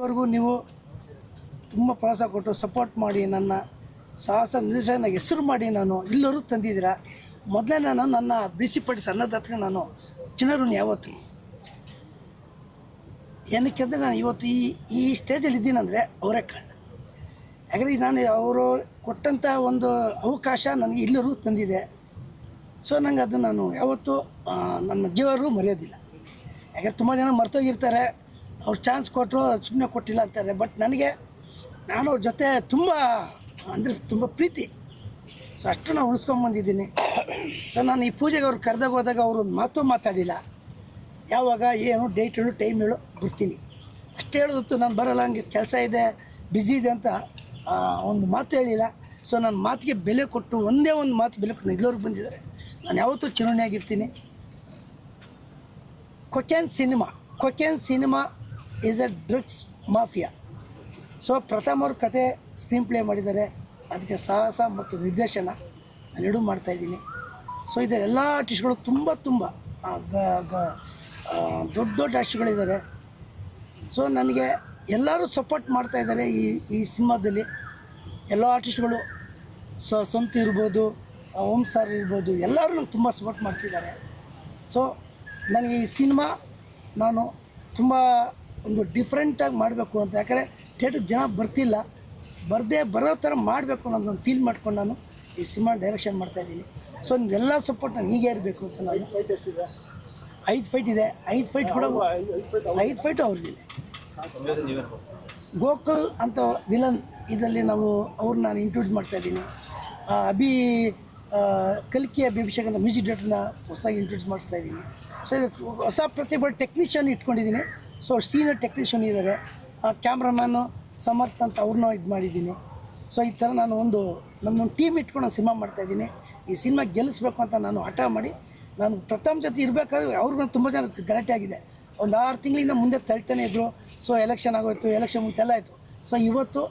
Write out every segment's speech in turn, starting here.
ಇದುವರೆಗೂ ನೀವು ತುಂಬ ಪ್ರೋತ್ಸಾಹ ಕೊಟ್ಟು ಸಪೋರ್ಟ್ ಮಾಡಿ ನನ್ನ ಸಾಹಸ ನಿರ್ದೇಶನ ಹೆಸರು ಮಾಡಿ ನಾನು ಇಲ್ಲರೂ ತಂದಿದ್ದೀರಾ. ಮೊದಲೇ ನನ್ನ BC ಪಾಟೀಲ್ ಅನ್ನದಾತಗೆ ನಾನು ಚಿನ್ನರುಣಿ ಯಾವತ್ತು. ಏನಕ್ಕೆ ಅಂದರೆ ನಾನು ಇವತ್ತು ಈ ಸ್ಟೇಜಲ್ಲಿ ಇದ್ದೀನಂದರೆ ಅವರೇ ಕಾರಣ. ಯಾಕಂದರೆ ನಾನು ಅವರು ಕೊಟ್ಟಂಥ ಒಂದು ಅವಕಾಶ ನನಗೆ ಇಲ್ಲರೂ ತಂದಿದೆ. ಸೊ ನಂಗೆ ಅದು ನಾನು ಯಾವತ್ತೂ ನನ್ನ ಜೀವರು ಮರೆಯೋದಿಲ್ಲ. ಯಾಕಂದರೆ ತುಂಬ ಜನ ಮರ್ತೋಗಿರ್ತಾರೆ, ಅವ್ರು ಚಾನ್ಸ್ ಕೊಟ್ಟರು ಸುಮ್ಮನೆ ಕೊಟ್ಟಿಲ್ಲ ಅಂತಾರೆ. ಬಟ್ ನನಗೆ ನಾನು ಅವ್ರ ಜೊತೆ ತುಂಬ ಅಂದರೆ ತುಂಬ ಪ್ರೀತಿ. ಸೊ ಅಷ್ಟು ನಾನು ಉಳಿಸ್ಕೊಂಬಂದಿದ್ದೀನಿ. ಸೊ ನಾನು ಈ ಪೂಜೆಗೆ ಅವ್ರು ಕರೆದಾಗ ಹೋದಾಗ ಅವರು ಮಾತು ಮಾತಾಡಿಲ್ಲ. ಯಾವಾಗ ಏನು ಡೇಟ್ ಹೇಳು ಟೈಮ್ ಹೇಳು ಬರ್ತೀನಿ ಅಷ್ಟೇ ಹೇಳೋದತ್ತು. ನಾನು ಬರೋಲ್ಲ, ಹಂಗೆ ಕೆಲಸ ಇದೆ ಬ್ಯುಸಿ ಇದೆ ಅಂತ ಒಂದು ಮಾತು ಹೇಳಿಲ್ಲ. ಸೊ ನನ್ನ ಮಾತಿಗೆ ಬೆಲೆ ಕೊಟ್ಟು ಒಂದೇ ಒಂದು ಮಾತು ಬೆಲೆ ಕೊಟ್ಟು ಇಲ್ಲವ್ರಿಗೆ ಬಂದಿದ್ದಾರೆ. ನಾನು ಯಾವತ್ತೂ ಚಿರಋಣಿಯಾಗಿರ್ತೀನಿ. Cocaine cinema is a drugs mafia. So Pratham ಅವ್ರ ಕತೆ ಸ್ಕ್ರೀನ್ ಪ್ಲೇ ಮಾಡಿದ್ದಾರೆ. ಅದಕ್ಕೆ ಸಾಹಸ ಮತ್ತು ನಿರ್ದೇಶನ ನಾನೆರಡೂ ಮಾಡ್ತಾಯಿದ್ದೀನಿ. ಸೊ ಇದರ ಎಲ್ಲ ಆರ್ಟಿಸ್ಟ್ಗಳು ತುಂಬ ದೊಡ್ಡ ಆರ್ಟಿಸ್ಟ್ಗಳಿದ್ದಾರೆ. ಸೊ ನನಗೆ ಎಲ್ಲರೂ ಸಪೋರ್ಟ್ ಮಾಡ್ತಾಯಿದ್ದಾರೆ ಈ ಸಿನಿಮಾದಲ್ಲಿ. ಎಲ್ಲ ಆರ್ಟಿಸ್ಟ್ಗಳು ಸ್ವಂತ ಇರ್ಬೋದು, ಓಂ ಸರ್ ಇರ್ಬೋದು, ಎಲ್ಲರೂ ನಂಗೆ ತುಂಬ ಸಪೋರ್ಟ್ ಮಾಡ್ತಿದ್ದಾರೆ. ಸೊ ನನಗೆ ಈ ಸಿನಿಮಾ ನಾನು ತುಂಬ ಒಂದು ಡಿಫ್ರೆಂಟಾಗಿ ಮಾಡಬೇಕು ಅಂತ. ಯಾಕಂದರೆ ಥಿಯೇಟ್ರಿಗೆ ಜನ ಬರ್ತಿಲ್ಲ, ಬರೋ ಥರ ಮಾಡಬೇಕು ಅನ್ನೋದನ್ನು ಫೀಲ್ ಮಾಡ್ಕೊಂಡು ನಾನು ಈ ಸಿನಿಮಾ ಡೈರೆಕ್ಷನ್ ಮಾಡ್ತಾಯಿದ್ದೀನಿ. ಸೊ ನಿಮ್ಮೆಲ್ಲ ಸಪೋರ್ಟ್ ನಾನು ಹೀಗೆ ಇರಬೇಕು ಅಂತ ನಾನು 5 ಫೈಟ್ ಇದೆ. 5 ಫೈಟ್ ಕೂಡ 5 ಫೈಟು ಅವ್ರದ್ದಿದೆ. ಗೋಕುಲ್ ಅಂತ ವಿಲನ್ ಇದರಲ್ಲಿ ಅವ್ರನ್ನ ನಾನು ಇಂಟ್ರೊಡ್ಯೂಸ್ ಮಾಡ್ತಾಯಿದ್ದೀನಿ. ಕಲ್ಕಿ ಅಭಿಷೇಕ್ ಅಂತ ಮ್ಯೂಸಿಕ್ ಡೈರೆಕ್ಟರ್ನ ಹೊಸದಾಗಿ ಇಂಟ್ರೊಡ್ಯೂಸ್ ಮಾಡಿಸ್ತಾಯಿದ್ದೀನಿ. ಸೊ ಇದು ಹೊಸ ಪ್ರತಿಭೆ ಟೆಕ್ನಿಷಿಯನ್ ಇಟ್ಕೊಂಡಿದ್ದೀನಿ. ಸೊ ಸೀನಿಯರ್ ಟೆಕ್ನಿಷಿಯನ್ ಇದ್ದಾರೆ. ಕ್ಯಾಮ್ರಾಮ್ಯಾನು ಸಮರ್ಥ್ ಅಂತ ಅವ್ರನ್ನ ಇದು ಮಾಡಿದ್ದೀನಿ. ಸೊ ಈ ಥರ ನಾನು ನನ್ನೊಂದು ಟೀಮ್ ಇಟ್ಕೊಂಡು ನಾನು ಸಿನಿಮಾ ಮಾಡ್ತಾಯಿದ್ದೀನಿ. ಈ ಸಿನಿಮಾ ಗೆಲ್ಲಿಸ್ಬೇಕು ಅಂತ ನಾನು ಹಠ ಮಾಡಿ ನಾನು ಪ್ರಥಮ್ ಜೊತೆ ಇರಬೇಕಾದ್ರೆ ಅವ್ರಿಗೂ ತುಂಬ ಜನ ಗಲಾಟೆ ಆಗಿದೆ. ಒಂದು 6 ತಿಂಗಳಿಂದ ಮುಂದೆ ತಳ್ತಾನೆ ಇದ್ದರು. ಸೊ ಎಲೆಕ್ಷನ್ ಆಗೋಯ್ತು, ಎಲೆಕ್ಷನ್ ಮುಗಿತೆಲ್ಲ ಆಯಿತು. ಸೊ ಇವತ್ತು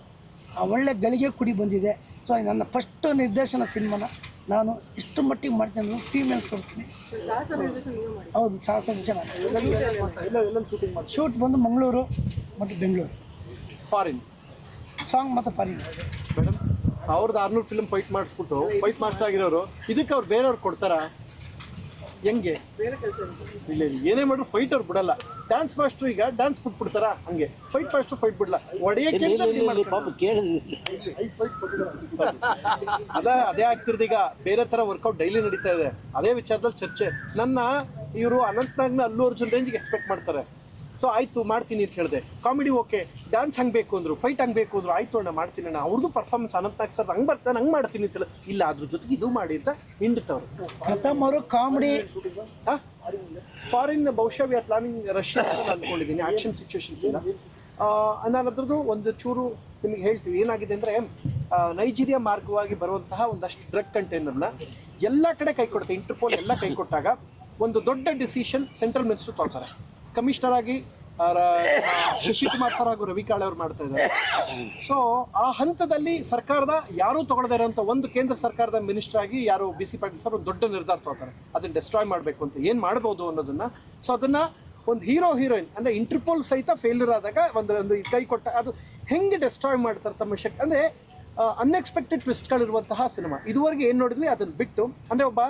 ಒಳ್ಳೆ ಗಳಿಗೆ ಕುಡಿ ಬಂದಿದೆ. ಸೊ ನನ್ನ ಫಸ್ಟ್ ನಿರ್ದೇಶನ ಸಿನಿಮಾನ ನಾನು ಎಷ್ಟು ಮಟ್ಟಿಗೆ ಮಾಡ್ತೀನಿ ಅನ್ನೋದು ಸ್ಕ್ರೀನ್ ಮೇಲೆ ತೋರಿಸ್ತೀನಿ. ಹೌದು, ಸಾಹಸ ನಿರ್ದೇಶನ. ಶೂಟ್ ಬಂದು ಮಂಗಳೂರು ಮತ್ತು ಬೆಂಗಳೂರು. ಫಾರಿನ್ ಸಾಂಗ್ ಮತ್ತು ಫಾರಿನ್. ಮೇಡಮ್ 1600 ಫಿಲ್ಮ್ ಫೈಟ್ ಮಾಡಿಸ್ಬಿಟ್ಟು ಫೈಟ್ ಮಾಸ್ಟರ್ ಆಗಿರೋರು ಇದಕ್ಕೆ ಅವ್ರು ಬೇರೆಯವ್ರು ಕೊಡ್ತಾರಾ? ಹೆಂಗೆ? ಇಲ್ಲ, ಏನೇ ಮಾಡ್ರು ಫೈಟ್ ಅವ್ರು ಬಿಡಲ್ಲ. ಡ್ಯಾನ್ಸ್ ಮಾಸ್ಟರ್ ಈಗ ಡ್ಯಾನ್ಸ್ ಬಿಟ್ಬಿಡ್ತಾರ, ಹಂಗೆ ಫೈಟ್ ಮಾಸ್ಟರ್ ಫೈಟ್ ಬಿಡಲ್ಲ. ಅದೇ ಆಗ್ತಿರೋದು. ಈಗ ಬೇರೆ ತರ ವರ್ಕೌಟ್ ಡೈಲಿ ನಡೀತಾ ಇದೆ. ಅದೇ ವಿಚಾರದಲ್ಲಿ ಚರ್ಚೆ. ನನ್ನ ಇವರು ಅನಂತನಾಗ್ನ ಅಲ್ಲು ಅರ್ಜುನ್ ರೇಂಜ್ಗೆ ಎಕ್ಸ್ಪೆಕ್ಟ್ ಮಾಡ್ತಾರೆ. ಸೊ ಆಯ್ತು ಮಾಡ್ತೀನಿ ಅಂತ ಹೇಳಿದೆ. ಕಾಮಿಡಿ ಓಕೆ, ಡ್ಯಾನ್ಸ್ ಹಂಗೆ ಬೇಕು ಅಂದ್ರು, ಫೈಟ್ ಹಂಗೆ ಬೇಕು ಅಂದ್ರು, ಆಯ್ತು ಅಣ್ಣ ಮಾಡ್ತೀನಿ ಅಣ್ಣ. ಅವ್ರದ್ದು ಪರ್ಫಾರ್ಮೆನ್ಸ್ ಅನಂತನಾಗ್ ಸರ್ ಹಂಗೆ ಬರ್ತಾನೆ, ಹಂಗೆ ಮಾಡ್ತೀನಿ ಅಂತ ಇಲ್ಲ, ಅದ್ರ ಜೊತೆಗೆ ಇದು ಮಾಡಿ ಅಂತ ಹಿಂಡ್ತವ್ರು. ಪ್ರಥಮ್ ಅವರು ಕಾಮಿಡಿ ಫಾರಿನ್ ಬಹುಶಃ ವಿ ಆರ್ ಪ್ಲಾನಿಂಗ್ ರಷ್ಯಾ ಅಂತ ಅನ್ಕೊಂಡಿದ್ದೀನಿ. ಆಕ್ಷನ್ ಸಿಚುವೇಶನ್ಸ್ ಇಲ್ಲ. ನಾನು ಅದ್ರದ್ದು ಒಂದು ಚೂರು ನಿಮಗೆ ಹೇಳ್ತೀವಿ. ಏನಾಗಿದೆ ಅಂದರೆ ನೈಜೀರಿಯಾ ಮಾರ್ಗವಾಗಿ ಬರುವಂತಹ ಒಂದಷ್ಟು ಡ್ರಗ್ ಕಂಟೈನರ್ನ ಎಲ್ಲ ಕಡೆ ಕೈ ಕೊಡುತ್ತೆ. ಇಂಟರ್ಪೋಲ್ ಎಲ್ಲ ಕೈ ಕೊಟ್ಟಾಗ ಒಂದು ದೊಡ್ಡ ಡಿಸಿಷನ್ ಸೆಂಟ್ರಲ್ ಮಿನಿಸ್ಟರ್ ತಗೋತಾರೆ. ಕಮಿಷನರ್ ಆಗಿ ಶಶಿಕುಮಾರ್ ಸರ್ ಹಾಗೂ ರವಿ ಕಾಳೆ ಅವರು ಮಾಡ್ತಾ ಇದ್ದಾರೆ. ಸೊ ಆ ಹಂತದಲ್ಲಿ ಸರ್ಕಾರದ ಯಾರೂ ತಗೊಳ್ಳದೇ ಇರೋಂಥ ಒಂದು ಕೇಂದ್ರ ಸರ್ಕಾರದ ಮಿನಿಸ್ಟರ್ ಆಗಿ ಯಾರು BC ಪಾಟೀಲ್ ಸರ್ ಒಂದು ದೊಡ್ಡ ನಿರ್ಧಾರ ತಗೋತಾರೆ. ಅದನ್ನ ಡೆಸ್ಟ್ರಾಯ್ ಮಾಡಬೇಕು ಅಂತ ಏನು ಮಾಡ್ಬೋದು ಅನ್ನೋದನ್ನ. ಸೊ ಅದನ್ನ ಒಂದು ಹೀರೋಯಿನ್ ಅಂದರೆ ಇಂಟರ್ಪೋಲ್ ಸಹಿತ ಫೇಲ್ಯೂರ್ ಆದಾಗ ಒಂದು ಕೈ ಕೊಟ್ಟ ಅದು ಹೆಂಗೆ ಡೆಸ್ಟ್ರಾಯ್ ಮಾಡ್ತಾರೆ ತಮ್ಮ ಶಕ್ತಿ ಅಂದರೆ ಅನ್ಎಕ್ಸ್ಪೆಕ್ಟೆಡ್ ಟ್ವಿಸ್ಟ್ಗಳಿರುವಂತಹ ಸಿನಿಮಾ. ಇದುವರೆಗೆ ಏನು ನೋಡಿದ್ವಿ ಅದನ್ನ ಬಿಟ್ಟು ಅಂದರೆ ಒಬ್ಬ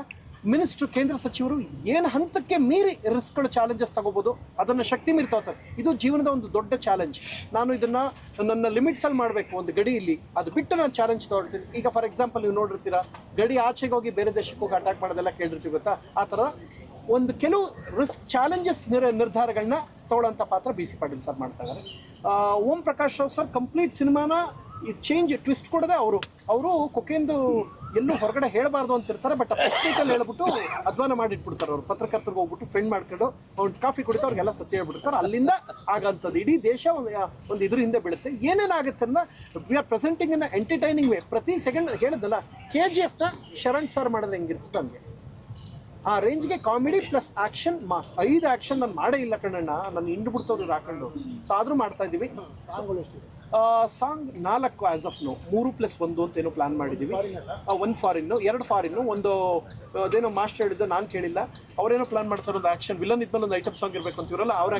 ಮಿನಿಸ್ಟ್ರು ಕೇಂದ್ರ ಸಚಿವರು ಏನು ಹಂತಕ್ಕೆ ಮೀರಿ ರಿಸ್ಕ್ಗಳು ಚಾಲೆಂಜಸ್ ತಗೋಬೋದು, ಅದನ್ನು ಶಕ್ತಿ ಮೀರಿ ತಗೋತಾರೆ. ಇದು ಜೀವನದ ಒಂದು ದೊಡ್ಡ ಚಾಲೆಂಜ್. ನಾನು ಇದನ್ನು ನನ್ನ ಲಿಮಿಟ್ಸಲ್ಲಿ ಮಾಡಬೇಕು, ಒಂದು ಗಡಿಯಲ್ಲಿ ಅದು ಬಿಟ್ಟು ನಾನು ಚಾಲೆಂಜ್ ತಗೊಳ್ತೀನಿ. ಈಗ ಫಾರ್ ಎಕ್ಸಾಂಪಲ್ ನೀವು ನೋಡಿರ್ತೀರಾ, ಗಡಿ ಆಚೆಗೆ ಹೋಗಿ ಬೇರೆ ದೇಶಕ್ಕೆ ಹೋಗಿ ಅಟ್ಯಾಕ್ ಮಾಡೋದೆಲ್ಲ ಕೇಳಿರ್ತೀವಿ ಗೊತ್ತಾ. ಆ ಥರ ಒಂದು ಕೆಲವು ರಿಸ್ಕ್ ಚಾಲೆಂಜಸ್ ನಿರ್ಧಾರಗಳನ್ನ ತಗೊಳ್ಳೋಂಥ ಪಾತ್ರ BC ಪಾಟೀಲ್ ಸರ್ ಮಾಡ್ತಾ ಇದ್ದಾರೆ. ಓಂ ಪ್ರಕಾಶ್ ರಾವ್ ಸರ್ ಕಂಪ್ಲೀಟ್ ಸಿನಿಮಾನ ಈ ಚೇಂಜ್ ಟ್ವಿಸ್ಟ್ ಕೊಡದೆ ಅವರು ಕೊಕೆಂದು ಎಲ್ಲೂ ಹೊರಗಡೆ ಹೇಳಬಾರ್ದು ಅಂತಿರ್ತಾರೆ. ಬಟ್ ಪತ್ರಿಕೆಯಲ್ಲಿ ಹೇಳ್ಬಿಟ್ಟು ಅಧ್ವಾನ ಮಾಡಿಟ್ಬಿಡ್ತಾರೆ. ಅವ್ರು ಪತ್ರಕರ್ತರಿಗೆ ಹೋಗ್ಬಿಟ್ಟು ಫ್ರೆಂಡ್ ಮಾಡ್ಕೊಂಡು ಒಂದು ಕಾಫಿ ಕುಡಿತು ಅವ್ರಿಗೆಲ್ಲ ಸತ್ಯ ಹೇಳ್ಬಿಡ್ತಾರೆ. ಅಲ್ಲಿಂದ ಆಗಂಥದ್ದು ಇಡೀ ದೇಶ ಒಂದು ಇದ್ರ ಹಿಂದೆ ಬೀಳುತ್ತೆ. ಏನೇನಾಗುತ್ತೆ ಅಂದ್ರೆ we are presenting in entertaining way. ಪ್ರತಿ ಸೆಕೆಂಡ್ ಹೇಳಿದ್ನಲ್ಲ, KGF ನ ಶರಣ್ ಸರ್ ಮಾಡಿದ್ರೆ ಹೆಂಗಿರ್ತದೆ ಹಂಗೆ ಆ ರೇಂಜ್ಗೆ comedy plus action mass. 5 action ನಾನು ಮಾಡೇ ಇಲ್ಲ ಕಣ್ಣಣ್ಣ, ನಾನು ಹಿಂಡು ಬಿಡ್ತವ್ರು ಹಾಕೊಂಡು. ಸೊ ಆದ್ರೂ ಮಾಡ್ತಾ ಇದ್ದೀವಿ. ಸಾಂಗ್ 4 ಆಸ್ ಆಫ್ ನೋ, 3+1 ಅಂತ ಏನೋ ಪ್ಲಾನ್ ಮಾಡಿದ್ದೀವಿ. 1 ಫಾರಿನ್ನು, 2 ಫಾರಿನ್ನು, ಒಂದು ಅದೇನೋ ಮಾಸ್ಟರ್ ಹೇಳಿದ್ದು ನಾನು ಕೇಳಿಲ್ಲ, ಅವರೇನೋ ಪ್ಲಾನ್ ಮಾಡ್ತಾರೆ ಒಂದು ಆಕ್ಷನ್ ವಿಲನ್ ಇದ್ಮೇಲೆ ಒಂದು ಐಟಮ್ ಸಾಂಗ್ ಇರಬೇಕು ಅಂತಿರಲ್ಲ, ಅವ್ರು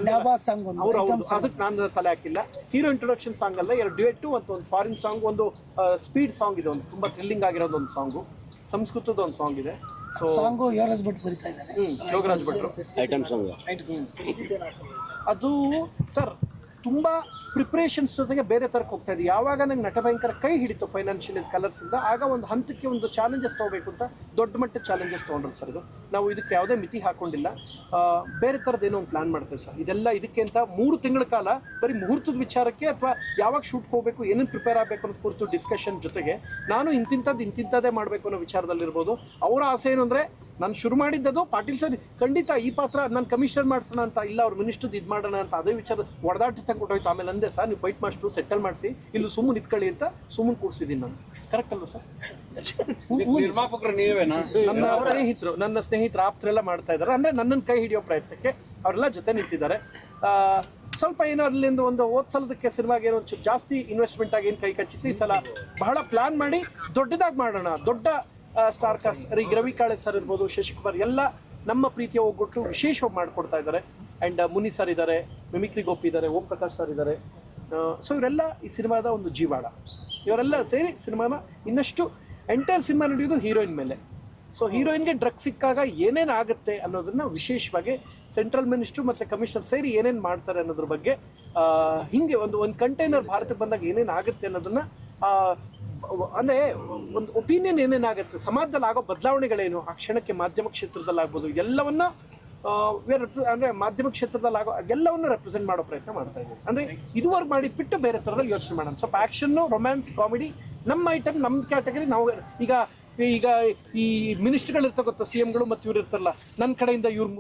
ಅದಕ್ಕೆ ನಾನು ತಲೆ ಹಾಕಿಲ್ಲ. ಹೀರೋ ಇಂಟ್ರೊಡಕ್ಷನ್ ಸಾಂಗ್ ಅಲ್ಲ, 2 ಡ್ಯುಯೆಟ್ಟು ಮತ್ತು ಒಂದು ಫಾರಿನ್ ಸಾಂಗ್, ಒಂದು ಸ್ಪೀಡ್ ಸಾಂಗ್ ಇದೆ, ಒಂದು ತುಂಬಾ ಥ್ರಿಲ್ಲಿಂಗ್ ಆಗಿರೋದು ಒಂದು ಸಾಂಗು, ಸಂಸ್ಕೃತದ ಒಂದು ಸಾಂಗ್ ಇದೆ. ಸೊ ಸಾಂಗು ಯೋಗರಾಜ್ ಭಟ್ ಬರೀತಾ ಇದ್ದಾರೆ, ಯೋಗರಾಜ್ ಭಟ್ರು ಐಟಮ್ ಸಾಂಗ್. ಅದು ಸರ್ ತುಂಬಾ ಪ್ರಿಪ್ರೇಷನ್ಸ್ ಜೊತೆಗೆ ಬೇರೆ ತರಕ್ಕೆ ಹೋಗ್ತಾ ಇದೆ. ಯಾವಾಗ ನಂಗೆ ನಟ ಭಯಂಕರ ಕೈ ಹಿಡಿತು ಫೈನಾನ್ಷಿಯಲ್ ಕಲರ್ಸ್ ಇಂದ, ಆಗ ಒಂದು ಹಂತಕ್ಕೆ ಒಂದು ಚಾಲೆಂಜಸ್ ತಗೋಬೇಕು ಅಂತ ದೊಡ್ಡ ಮಟ್ಟದ ಚಾಲೆಂಜಸ್ ತೊಗೊಂಡ್ರು ಸರ್. ಇದು ನಾವು ಇದಕ್ಕೆ ಯಾವುದೇ ಮಿತಿ ಹಾಕೊಂಡಿಲ್ಲ, ಬೇರೆ ಥರದ್ದು ಏನೋ ಒಂದು ಪ್ಲಾನ್ ಮಾಡ್ತೇವೆ ಸರ್. ಇದೆಲ್ಲ ಇದಕ್ಕೆ ಅಂತ 3 ತಿಂಗಳ ಕಾಲ ಬರೀ ಮುಹೂರ್ತದ ವಿಚಾರಕ್ಕೆ ಅಥವಾ ಯಾವಾಗ ಶೂಟ್ ಹೋಗಬೇಕು, ಏನೇನು ಪ್ರಿಪೇರ್ ಆಗಬೇಕು ಅನ್ನೋ ಕುರಿತು ಡಿಸ್ಕಷನ್ ಜೊತೆಗೆ ನಾನು ಇಂತಿಂಥದ್ದೇ ಮಾಡಬೇಕು ಅನ್ನೋ ವಿಚಾರದಲ್ಲಿರ್ಬೋದು. ಅವರ ಆಸೆ ಏನು ಅಂದರೆ, ನಾನು ಶುರು ಮಾಡಿದ್ದದು ಪಾಟೀಲ್ ಸರ್ ಖಂಡಿತ ಈ ಪಾತ್ರ ನಾನು ಕಮಿಷನರ್ ಮಾಡಿಸೋಣ ಅಂತ ಇಲ್ಲ, ಅವ್ರು ಮಿನಿಸ್ಟರ್ ಇದು ಮಾಡೋಣ ಅಂತ ಅದೇ ವಿಚಾರ ಒಡೆದಾಟ ತಂದ್ಕೊಟ್ಟೋಯ್ತು. ಆಮೇಲೆ ಅಂದೆ ಸರ್ ನೀವು ಫೈಟ್ ಮಾಸ್ಟ್ರು ಸೆಟಲ್ ಮಾಡಿಸಿ ಇಲ್ಲಿ ಸುಮ್ಮನೆ ಇಟ್ಕೊಳ್ಳಿ ಅಂತ ಸುಮ್ಮನೆ ಕೂರಿಸಿದ್ದೀನಿ ನಾನು. ಕರೆಕ್ಟ್ ಅಲ್ವಾ ಸರ್? ನಿರ್ಮಾಪಕರು ನೀವೇನಾ? ನನ್ನ ಸ್ನೇಹಿತರು ಆಪ್ತರೆಲ್ಲ ಮಾಡ್ತಾ ಇದ್ದಾರೆ, ಅಂದರೆ ನನ್ನನ್ನು ಕೈ ಹಿಡಿಯೋ ಪ್ರಯತ್ನಕ್ಕೆ ಅವರೆಲ್ಲ ಜೊತೆ ನಿಂತಿದ್ದಾರೆ. ಸ್ವಲ್ಪ ಏನೋ ಅಲ್ಲಿಂದ ಒಂದು ಸಲದಕ್ಕೆ ಸಿನಿಮಾಗೆ ಏನೋ ಜಾಸ್ತಿ ಇನ್ವೆಸ್ಟ್ಮೆಂಟ್ ಆಗಿ ಏನು ಕೈ ಕಚ್ಚಿತ್ತು. ಈ ಸಲ ಬಹಳ ಪ್ಲಾನ್ ಮಾಡಿ ದೊಡ್ಡದಾಗಿ ಮಾಡೋಣ, ದೊಡ್ಡ ಸ್ಟಾರ್ ಕಾಸ್ಟ್, ಈಗ ರವಿ ಕಾಳೆ ಸರ್ ಇರ್ಬೋದು, ಶಶಿಕುಮಾರ್ ಎಲ್ಲ ನಮ್ಮ ಪ್ರೀತಿಯ ಒಗ್ಗಟ್ಟು ವಿಶೇಷವಾಗಿ ಮಾಡಿಕೊಡ್ತಾ ಇದ್ದಾರೆ. ಆ್ಯಂಡ್ ಮುನಿ ಸರ್ ಇದ್ದಾರೆ, ಮಿಮಿಕ್ರಿ ಗೋಪಿ ಇದ್ದಾರೆ, ಓಂ ಪ್ರಕಾಶ್ ಸರ್ ಇದ್ದಾರೆ. ಸೊ ಇವರೆಲ್ಲ ಈ ಸಿನಿಮಾದ ಒಂದು ಜೀವಾಳ. ಇವರೆಲ್ಲ ಸೇರಿ ಸಿನಿಮಾನ ಇನ್ನಷ್ಟು ಎಂಟೈರ್ ಸಿನಿಮಾ ನಡೆಯೋದು ಹೀರೋಯಿನ್ ಮೇಲೆ. ಸೊ ಹೀರೋಯಿನ್ಗೆ ಡ್ರಗ್ ಸಿಕ್ಕಾಗ ಏನೇನು ಆಗುತ್ತೆ ಅನ್ನೋದನ್ನ ವಿಶೇಷವಾಗಿ ಸೆಂಟ್ರಲ್ ಮಿನಿಸ್ಟ್ರು ಮತ್ತು ಕಮಿಷನರ್ ಸೇರಿ ಏನೇನು ಮಾಡ್ತಾರೆ ಅನ್ನೋದ್ರ ಬಗ್ಗೆ, ಹಿಂಗೆ ಒಂದು ಕಂಟೈನರ್ ಭಾರತಕ್ಕೆ ಬಂದಾಗ ಏನೇನು ಆಗುತ್ತೆ ಅನ್ನೋದನ್ನ, ಅಂದರೆ ಒಂದು ಒಪಿನಿಯನ್ ಏನೇನಾಗುತ್ತೆ, ಸಮಾಜದಲ್ಲಿ ಆಗೋ ಬದಲಾವಣೆಗಳೇನು, ಆ ಕ್ಷಣಕ್ಕೆ ಮಾಧ್ಯಮ ಕ್ಷೇತ್ರದಲ್ಲಿ ಆಗ್ಬೋದು, ಇದೆಲ್ಲವನ್ನ ಅಂದರೆ ಮಾಧ್ಯಮ ಕ್ಷೇತ್ರದಲ್ಲಿ ಆಗೋ ಅದೆಲ್ಲವನ್ನು ರೆಪ್ರೆಸೆಂಟ್ ಮಾಡೋ ಪ್ರಯತ್ನ ಮಾಡ್ತಾ ಇದ್ದೀವಿ. ಅಂದರೆ ಇದುವರೆಗೆ ಮಾಡಿಬಿಟ್ಟು ಬೇರೆ ಥರದಲ್ಲಿ ಯೋಚನೆ ಮಾಡೋಣ. ಸ್ವಲ್ಪ ಆ್ಯಕ್ಷನ್ನು, ರೊಮ್ಯಾನ್ಸ್, ಕಾಮಿಡಿ, ನಮ್ಮ ಐಟಮ್, ನಮ್ಮ ಕ್ಯಾಟಗರಿ. ನಾವು ಈಗ ಈ ಮಿನಿಸ್ಟ್ರುಗಳು ಇರ್ತಾ ಗೊತ್ತಾ, CMಗಳು ಮತ್ತು ಇವ್ರು ಇರ್ತಾರಲ್ಲ, ನನ್ನ ಕಡೆಯಿಂದ ಇವ್ರು